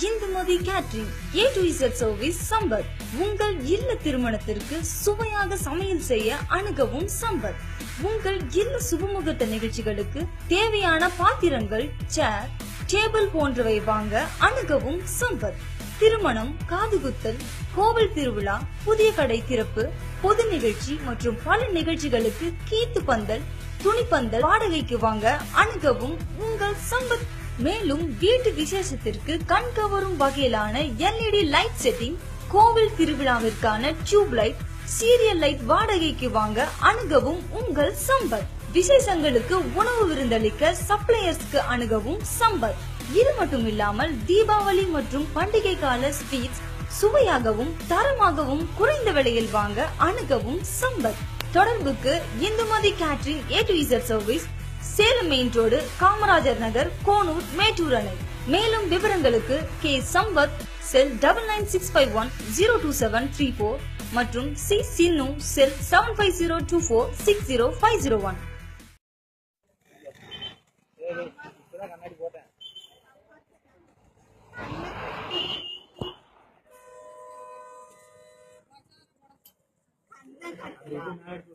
Indumathi catering A to Z service Sampath. உங்கள் இல்ல திருமணத்திற்கு சுவையாக சமையல் செய்ய அணுகவும் சம்பத். உங்கள் இல்ல சுபமுகூர்த்த நிகழ்ச்சிகளுக்கு தேவையான பாத்திரங்கள், சேர், டேபிள் போன்றவை வாங்க அணுகவும் சம்பத். திருமணம், காதுகுத்தல், கோவில் திருவிழா, புதிய கடை திறப்பு, பொது நிகழ்ச்சி மற்றும் பல நிகழ்ச்சிகளுக்கு கீத்து பந்தல், துணிப்பந்தல் வாடகைக்கு வாங்க அணுகவும் உங்கள் சம்பத். மேலும் வீட்டு விசேஷத்திற்கு கண்கவரும் வகையிலான LED லைட் செட்டிங், கோவில் திருவிழாவிற்கான டியூப் லைட், சீரியல் லைட் வாடகைக்கு வாங்க அணுகவும் உங்கள் சம்பத். விசேஷங்களுக்கு உணவு விருந்தளிக்க சப்ளையர்ஸ்க்கு அணுகவும் சம்பத். இது மட்டும் இல்லாமல் தீபாவளி மற்றும் பண்டிகை கால ஸ்வீட்ஸ் சுவையாகவும் தரமாகவும் குறைந்த விலையில் வாங்க அணுகவும் சம்பத். தொடர்புக்கு Indumathi catering A to Z service, Salem main road, Kamarajar Nagar, Konur, Mettur அணை. மேலும் விவரங்களுக்கு K சம்பத், செல் 9965102734 மற்றும் C சின்னு, செல் 7502460501. கண்ணாடி